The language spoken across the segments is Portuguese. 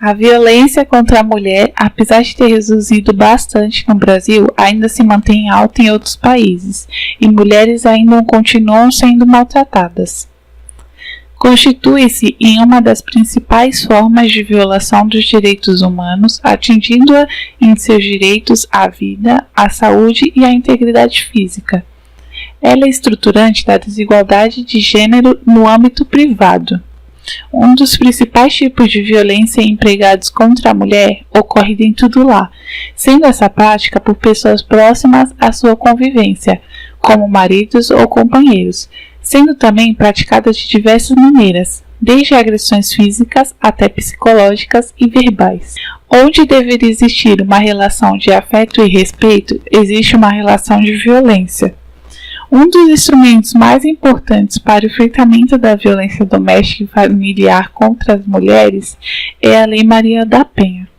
A violência contra a mulher, apesar de ter reduzido bastante no Brasil, ainda se mantém alta em outros países, e mulheres ainda continuam sendo maltratadas. Constitui-se em uma das principais formas de violação dos direitos humanos, atingindo-a em seus direitos à vida, à saúde e à integridade física. Ela é estruturante da desigualdade de gênero no âmbito privado. Um dos principais tipos de violência empregados contra a mulher ocorre dentro do lar, sendo essa prática por pessoas próximas à sua convivência, como maridos ou companheiros, sendo também praticada de diversas maneiras, desde agressões físicas até psicológicas e verbais. Onde deveria existir uma relação de afeto e respeito, existe uma relação de violência. Um dos instrumentos mais importantes para o enfrentamento da violência doméstica e familiar contra as mulheres é a Lei Maria da Penha.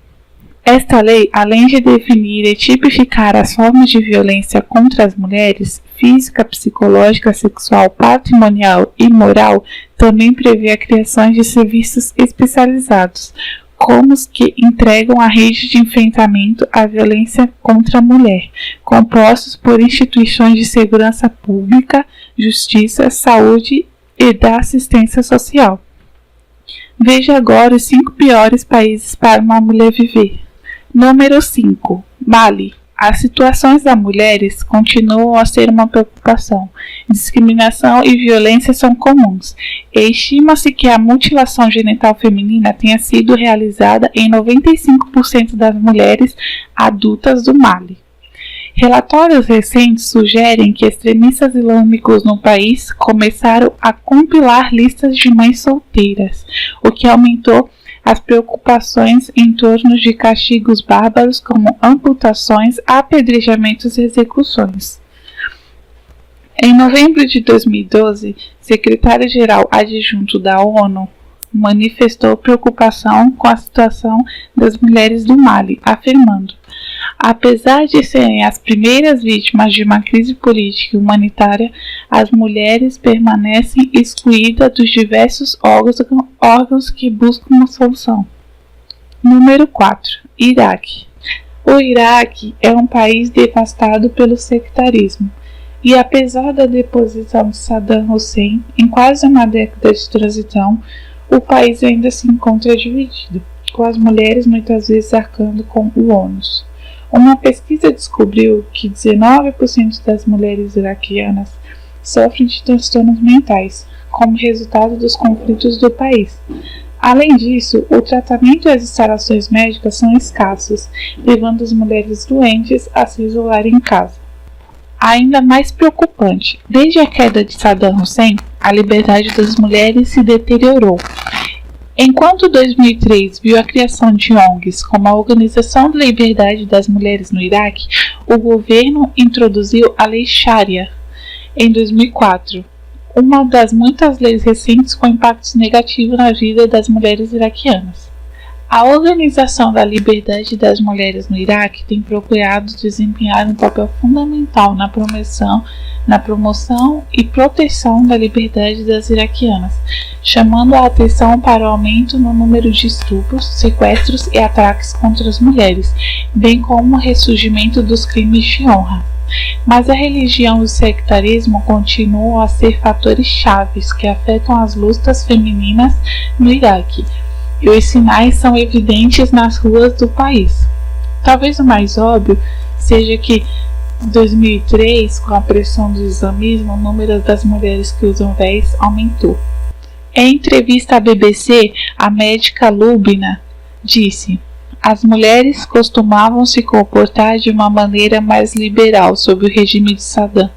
Esta lei, além de definir e tipificar as formas de violência contra as mulheres, física, psicológica, sexual, patrimonial e moral, também prevê a criação de serviços especializados, como os que entregam a rede de enfrentamento à violência contra a mulher, compostos por instituições de segurança pública, justiça, saúde e da assistência social. Veja agora os 5 piores países para uma mulher viver. Número 5. Mali. As situações das mulheres continuam a ser uma preocupação. Discriminação e violência são comuns. E estima-se que a mutilação genital feminina tenha sido realizada em 95% das mulheres adultas do Mali. Relatórios recentes sugerem que extremistas islâmicos no país começaram a compilar listas de mães solteiras, o que aumentou as preocupações em torno de castigos bárbaros como amputações, apedrejamentos e execuções. Em novembro de 2012, secretário-geral adjunto da ONU manifestou preocupação com a situação das mulheres do Mali, afirmando: apesar de serem as primeiras vítimas de uma crise política e humanitária, as mulheres permanecem excluídas dos diversos órgãos que buscam uma solução. Número 4. Iraque. O Iraque é um país devastado pelo sectarismo, e apesar da deposição de Saddam Hussein em quase uma década de transição, o país ainda se encontra dividido, com as mulheres muitas vezes arcando com o ônus. Uma pesquisa descobriu que 19% das mulheres iraquianas sofrem de transtornos mentais, como resultado dos conflitos do país. Além disso, o tratamento e as instalações médicas são escassos, levando as mulheres doentes a se isolarem em casa. Ainda mais preocupante, desde a queda de Saddam Hussein, a liberdade das mulheres se deteriorou. Enquanto 2003 viu a criação de ONGs como a Organização da Liberdade das Mulheres no Iraque, o governo introduziu a Lei Sharia em 2004, uma das muitas leis recentes com impactos negativos na vida das mulheres iraquianas. A Organização da Liberdade das Mulheres no Iraque tem procurado desempenhar um papel fundamental na promoção e proteção da liberdade das iraquianas, chamando a atenção para o aumento no número de estupros, sequestros e ataques contra as mulheres, bem como o ressurgimento dos crimes de honra. Mas a religião e o sectarismo continuam a ser fatores chaves que afetam as lutas femininas no Iraque, e os sinais são evidentes nas ruas do país. Talvez o mais óbvio seja que em 2003, com a pressão do islamismo, o número das mulheres que usam véus aumentou. Em entrevista à BBC, a médica Lubna disse: as mulheres costumavam se comportar de uma maneira mais liberal sob o regime de Saddam.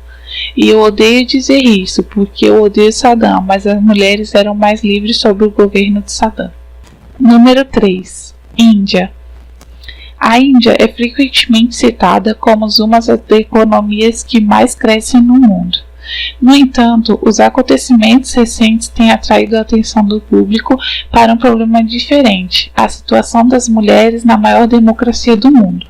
E eu odeio dizer isso, porque eu odeio Saddam, mas as mulheres eram mais livres sob o governo de Saddam. Número 3. Índia. A Índia é frequentemente citada como uma das economias que mais crescem no mundo. No entanto, os acontecimentos recentes têm atraído a atenção do público para um problema diferente: a situação das mulheres na maior democracia do mundo.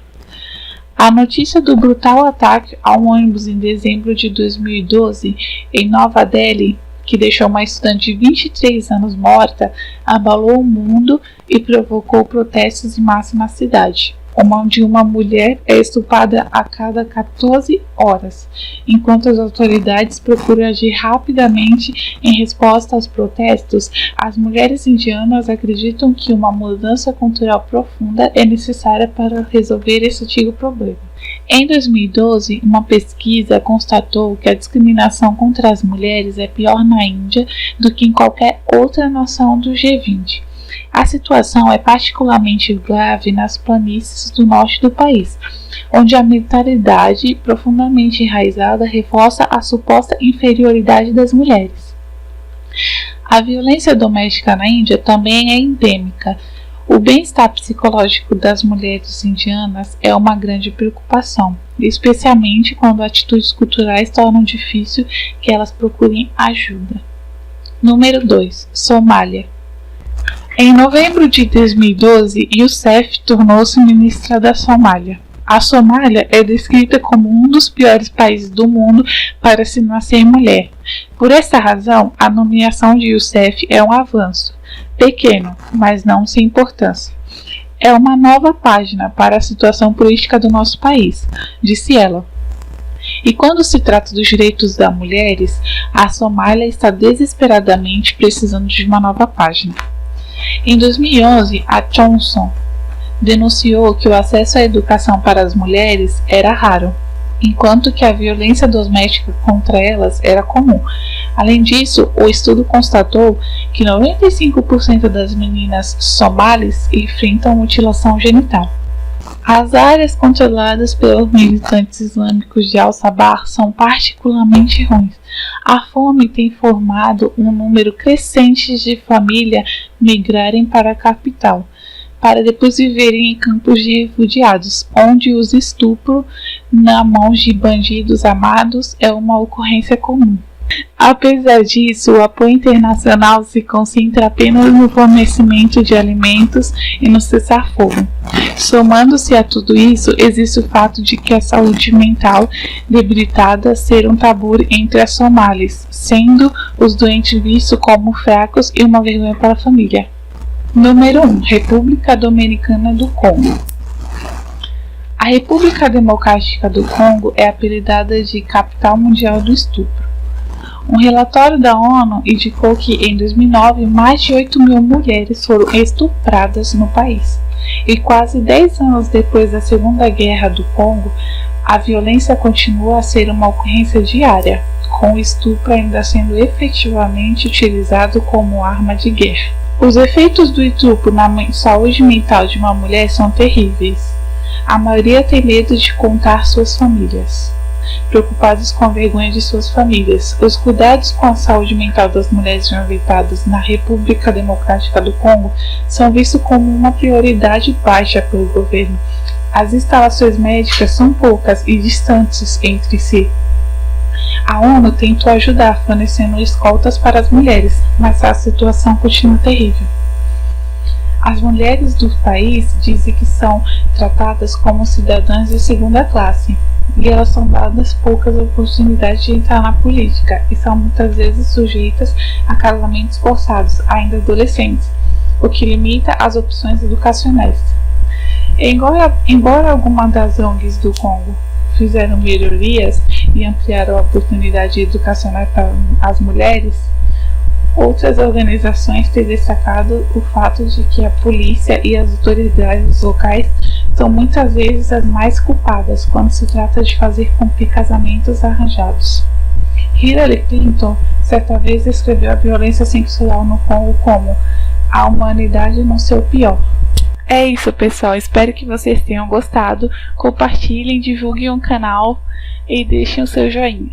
A notícia do brutal ataque a um ônibus em dezembro de 2012 em Nova Delhi que deixou uma estudante de 23 anos morta, abalou o mundo e provocou protestos em massa na cidade, onde uma mulher é estuprada a cada 14 horas, enquanto as autoridades procuram agir rapidamente em resposta aos protestos. As mulheres indianas acreditam que uma mudança cultural profunda é necessária para resolver esse antigo problema. Em 2012, uma pesquisa constatou que a discriminação contra as mulheres é pior na Índia do que em qualquer outra nação do G20. A situação é particularmente grave nas planícies do norte do país, onde a mentalidade profundamente enraizada reforça a suposta inferioridade das mulheres. A violência doméstica na Índia também é endêmica. O bem-estar psicológico das mulheres indianas é uma grande preocupação, especialmente quando atitudes culturais tornam difícil que elas procurem ajuda. Número 2. Somália. Em novembro de 2012, Youssef tornou-se ministra da Somália. A Somália é descrita como um dos piores países do mundo para se nascer mulher. Por essa razão, a nomeação de Youssef é um avanço, pequeno, mas não sem importância. É uma nova página para a situação política do nosso país, disse ela. E quando se trata dos direitos das mulheres, a Somália está desesperadamente precisando de uma nova página. Em 2011, a Johnson denunciou que o acesso à educação para as mulheres era raro, enquanto que a violência doméstica contra elas era comum. Além disso, o estudo constatou que 95% das meninas somalis enfrentam mutilação genital. As áreas controladas pelos militantes islâmicos de Al-Shabaab são particularmente ruins. A fome tem formado um número crescente de famílias migrarem para a capital, para depois viverem em campos de refugiados, onde os estupros na mão de bandidos armados é uma ocorrência comum. Apesar disso, o apoio internacional se concentra apenas no fornecimento de alimentos e no cessar-fogo. Somando-se a tudo isso, existe o fato de que a saúde mental debilitada ser um tabu entre as somalis, sendo os doentes vistos como fracos e uma vergonha para a família. Número 1. República Dominicana do Congo. A República Democrática do Congo é apelidada de capital mundial do estupro. Um relatório da ONU indicou que, em 2009, mais de 8 mil mulheres foram estupradas no país. E quase 10 anos depois da Segunda Guerra do Congo, a violência continua a ser uma ocorrência diária, com o estupro ainda sendo efetivamente utilizado como arma de guerra. Os efeitos do estupro na saúde mental de uma mulher são terríveis. A maioria tem medo de contar suas famílias, preocupados com a vergonha de suas famílias. Os cuidados com a saúde mental das mulheres violentadas na República Democrática do Congo são vistos como uma prioridade baixa pelo governo. As instalações médicas são poucas e distantes entre si. A ONU tentou ajudar, fornecendo escoltas para as mulheres, mas a situação continua terrível. As mulheres do país dizem que são tratadas como cidadãs de segunda classe, e elas são dadas poucas oportunidades de entrar na política e são muitas vezes sujeitas a casamentos forçados, ainda adolescentes, o que limita as opções educacionais. Embora algumas das ONGs do Congo fizeram melhorias e ampliaram a oportunidade educacional para as mulheres, outras organizações têm destacado o fato de que a polícia e as autoridades locais são muitas vezes as mais culpadas quando se trata de fazer com que casamentos arranjados. Hillary Clinton certa vez descreveu a violência sexual no Congo como a humanidade no seu pior. É isso, pessoal. Espero que vocês tenham gostado. Compartilhem, divulguem o canal e deixem o seu joinha.